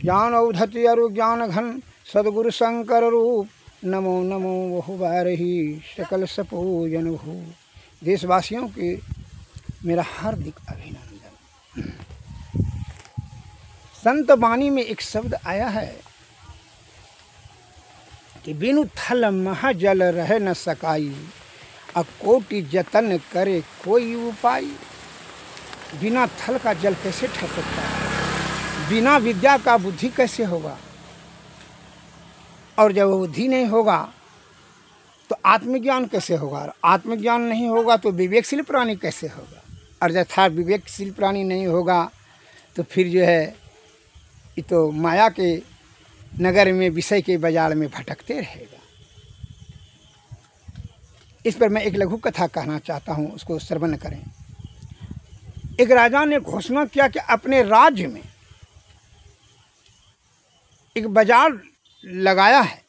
ज्ञान औधति अरु ज्ञान घन सदगुरु शंकर रूप नमो नमो बहु बारही सकल सपूजन भू। देशवासियों के मेरा हार्दिक अभिनंदन। संत वाणी में एक शब्द आया है कि बिनु थल महाजल रह न सकाई, अकोटि जतन करे कोई उपाय। बिना थल का जल कैसे ठहर सकता है? बिना विद्या का बुद्धि कैसे होगा? और जब बुद्धि नहीं होगा तो आत्मज्ञान कैसे होगा? आत्मज्ञान नहीं होगा तो विवेकशील प्राणी कैसे होगा? और यथार्थ विवेकशील प्राणी नहीं होगा तो फिर जो है ये तो माया के नगर में विषय के बाजार में भटकते रहेगा। इस पर मैं एक लघु कथा कहना चाहता हूँ, उसको श्रवण करें। एक राजा ने घोषणा किया कि अपने राज्य में एक बाजार लगाया है,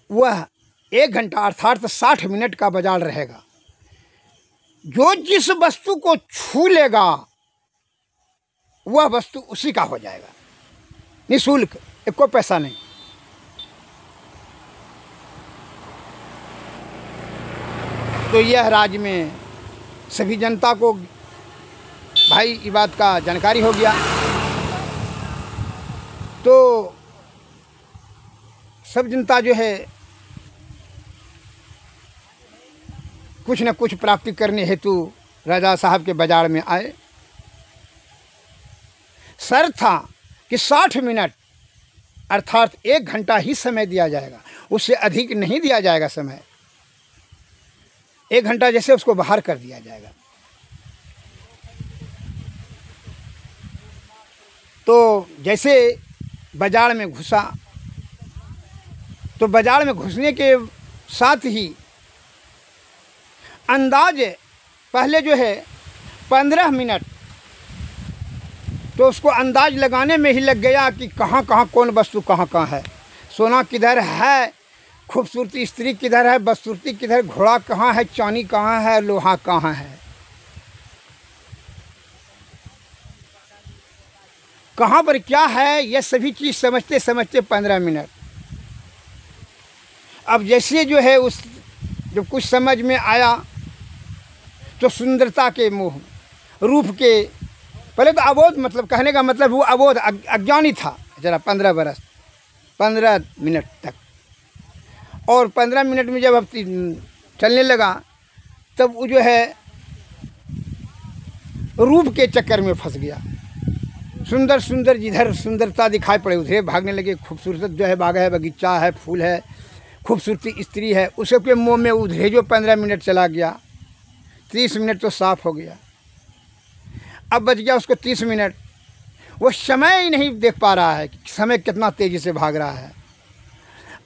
वह 1 घंटा अर्थात 60 मिनट का बाजार रहेगा। जो जिस वस्तु को छू लेगा वह वस्तु उसी का हो जाएगा, निःशुल्क, एको पैसा नहीं। तो यह राज्य में सभी जनता को भाई ये बात का जानकारी हो गया। तो सब जनता जो है कुछ न कुछ प्राप्ति करने हेतु राजा साहब के बाजार में आए। शर्त था कि 60 मिनट अर्थात 1 घंटा ही समय दिया जाएगा, उससे अधिक नहीं दिया जाएगा समय। 1 घंटा जैसे उसको बाहर कर दिया जाएगा। तो जैसे बाजार में घुसा तो बाजार में घुसने के साथ ही अंदाज पहले जो है 15 मिनट तो उसको अंदाज लगाने में ही लग गया कि कहाँ कहाँ कौन वस्तु कहाँ कहाँ है। सोना किधर है, खूबसूरती स्त्री किधर है, बदसूरती किधर, घोड़ा कहाँ है, चांदी कहाँ है, लोहा कहाँ है, कहाँ पर क्या है, यह सभी चीज़ समझते समझते 15 मिनट। अब जैसे जो है उस जब कुछ समझ में आया तो सुंदरता के मोह, रूप के, पहले तो अबोध, मतलब कहने का मतलब वो अबोध अज्ञानी था जरा 15 मिनट तक। और 15 मिनट में जब अब चलने लगा तब वो जो है रूप के चक्कर में फंस गया। सुंदर सुंदर जिधर सुंदरता दिखाई पड़े उधर भागने लगे। खूबसूरत जो है बाग है, बगीचा है, फूल है, खूबसूरती स्त्री है, उसके मुँह में उधर जो 15 मिनट चला गया, 30 मिनट तो साफ हो गया। अब बच गया उसको 30 मिनट। वो समय ही नहीं देख पा रहा है कि समय कितना तेज़ी से भाग रहा है।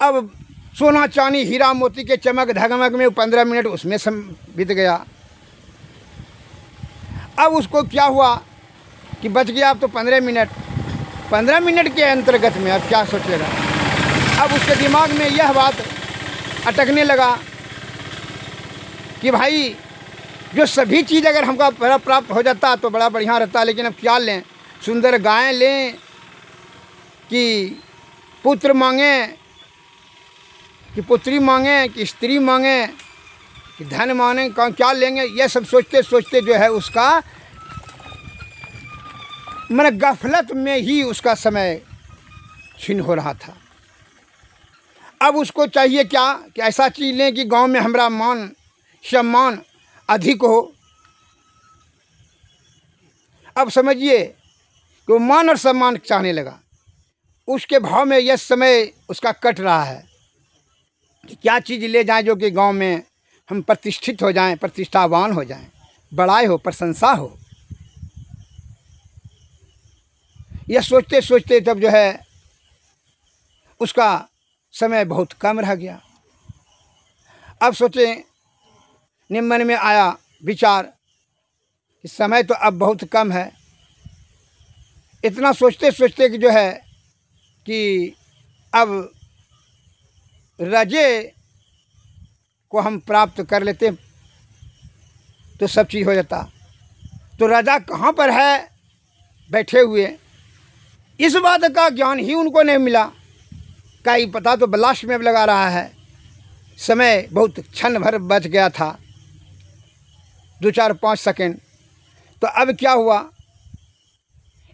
अब सोना चांदी हीरा मोती के चमक धगमग में 15 मिनट उसमें बीत गया। अब उसको क्या हुआ कि बच गया अब तो 15 मिनट के अंतर्गत में अब क्या सोचेगा। अब उसके दिमाग में यह बात अटकने लगा कि भाई जो सभी चीज़ अगर हमको प्राप्त हो जाता तो बड़ा बढ़िया रहता, लेकिन अब क्या लें? सुंदर गायें लें कि पुत्र मांगें कि पुत्री मांगें कि स्त्री मांगें कि धन मांगें, क्या लेंगे? यह सब सोचते सोचते जो है उसका मैंने गफलत में ही उसका समय छीन हो रहा था। अब उसको चाहिए क्या कि ऐसा चीज़ लें कि गांव में हमारा मान सम्मान अधिक हो। अब समझिए कि वो मान और सम्मान चाहने लगा। उसके भाव में यह समय उसका कट रहा है कि क्या चीज़ ले जाएं जो कि गांव में हम प्रतिष्ठित हो जाएं, प्रतिष्ठावान हो जाएं, बड़ाई हो, प्रशंसा हो। यह सोचते सोचते तब जो है उसका समय बहुत कम रह गया। अब सोचें, मन में आया विचार कि समय तो अब बहुत कम है। इतना सोचते सोचते कि जो है कि अब रजे को हम प्राप्त कर लेते तो सब चीज़ हो जाता। तो राजा कहाँ पर है बैठे हुए इस बात का ज्ञान ही उनको नहीं मिला। कहीं पता तो ब्लास्ट में लगा रहा है, समय बहुत क्षण भर बच गया था, 2-4-5 सेकंड। तो अब क्या हुआ,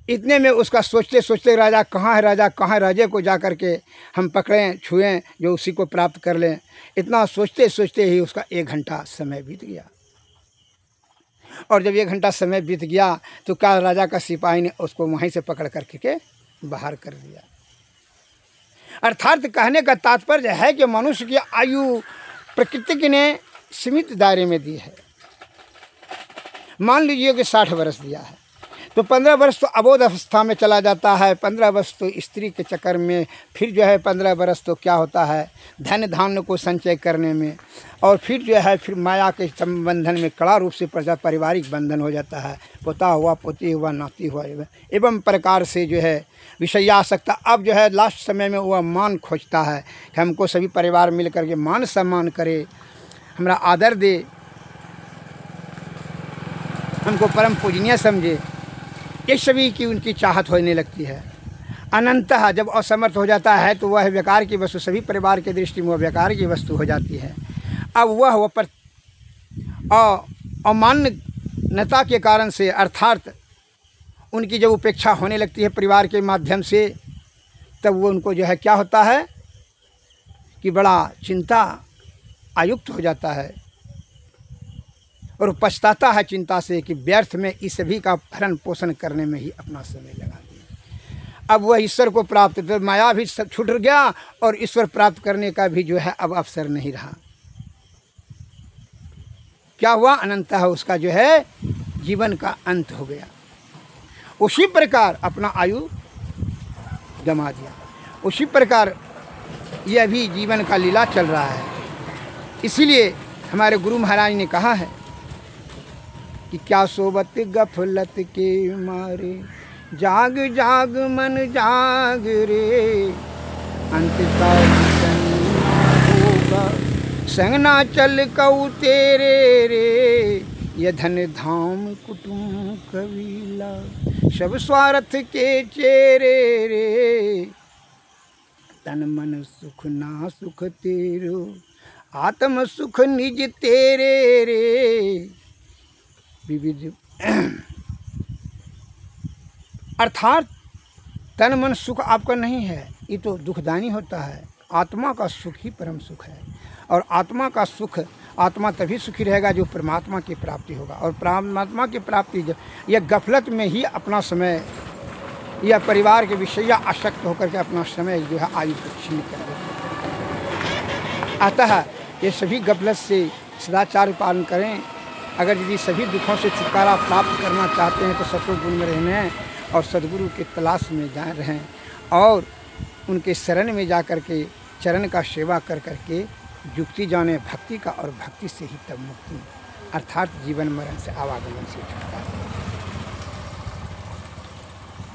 इतने में उसका सोचते सोचते राजा कहाँ है, राजा कहाँ है, राजे को जा कर के हम पकड़ें छुएं जो उसी को प्राप्त कर लें। इतना सोचते सोचते ही उसका 1 घंटा समय बीत गया। और जब 1 घंटा समय बीत गया तो क्या राजा का सिपाही ने उसको वहीं से पकड़ कर के बाहर कर दिया। अर्थात कहने का तात्पर्य है कि मनुष्य की आयु प्रकृति ने सीमित दायरे में दी है। मान लीजिए कि 60 वर्ष दिया है तो 15 वर्ष तो अबोध अवस्था में चला जाता है, 15 वर्ष तो स्त्री के चक्कर में, फिर जो है 15 वर्ष तो क्या होता है धन धान्य को संचय करने में, और फिर जो है फिर माया के संबंधन में कड़ा रूप से पारिवारिक बंधन हो जाता है, पोता हुआ, पोती हुआ, नाती हुआ, एवं प्रकार से जो है विषयासक्ता। अब जो है लास्ट समय में वह मान खोजता है कि हमको सभी परिवार मिल करके मान सम्मान करे, हमारा आदर दे, हमको परम पूजनीय समझे, ये सभी की उनकी चाहत होने लगती है। अनंतः जब असमर्थ हो जाता है तो वह बेकार की वस्तु, सभी परिवार की दृष्टि में वह बेकार की वस्तु हो जाती है। अब वह पर अमान्यता के कारण से, अर्थात उनकी जब उपेक्षा होने लगती है परिवार के माध्यम से, तब वो उनको जो है क्या होता है कि बड़ा चिंता आयुक्त हो जाता है और पछताता है चिंता से कि व्यर्थ में इस सभी का भरण पोषण करने में ही अपना समय लगा दिया। अब वह ईश्वर को प्राप्त, तो माया भी सब छूट गया और ईश्वर प्राप्त करने का भी जो है अब अवसर नहीं रहा। क्या हुआ, अनंतः उसका जो है जीवन का अंत हो गया। उसी प्रकार अपना आयु गंवा दिया। उसी प्रकार यह भी जीवन का लीला चल रहा है। इसीलिए हमारे गुरु महाराज ने कहा है कि क्या सोबत गफलत के मारे, जाग जाग मन जाग रे, अंत का होगा संग ना चल कऊ तेरे रे, ये धन धाम कुटुंब कबीला, सब स्वार्थ के चेरे रे, तन मन सुख ना सुख तेरो, आत्म सुख निज तेरे रे, विविध। अर्थात तन मन सुख आपका नहीं है, ये तो दुखदानी होता है। आत्मा का सुख ही परम सुख है, और आत्मा का सुख, आत्मा तभी सुखी रहेगा जो परमात्मा की प्राप्ति होगा। और परमात्मा की प्राप्ति यह गफलत में ही अपना समय, यह परिवार के विषय आसक्त होकर के अपना समय जो है आयु को छीन कर देता। अतः ये सभी गफलत से सदाचार पालन करें। अगर यदि सभी दुखों से छुटकारा प्राप्त करना चाहते हैं तो सतगुरु में रहने और सदगुरु के तलाश में जा रहें और उनके शरण में जा कर के चरण का सेवा कर करके युक्ति जाने भक्ति का, और भक्ति से ही तब मुक्ति, अर्थात जीवन मरण से, आवागमन से छुटकारा।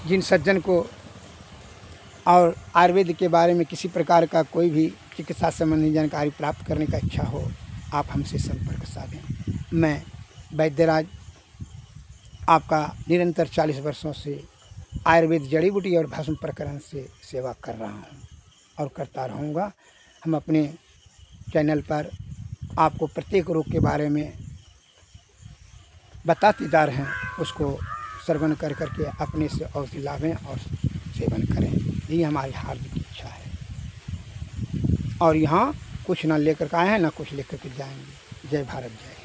जिन सज्जन को और आयुर्वेद के बारे में किसी प्रकार का कोई भी चिकित्सा संबंधी जानकारी प्राप्त करने का इच्छा हो, आप हमसे संपर्क साधें। मैं वैद्यराज आपका निरंतर 40 वर्षों से आयुर्वेद जड़ी बूटी और भस्म प्रकरण से सेवा कर रहा हूँ और करता रहूँगा। हम अपने चैनल पर आपको प्रत्येक रोग के बारे में बताते जा रहे हैं, उसको श्रवण कर करके अपने से औषधि लाभें और सेवन करें, यही हमारी हार्दिक इच्छा है। और यहाँ कुछ ना लेकर के आए हैं, ना कुछ लेकर के जाएंगे। जय भारत, जय।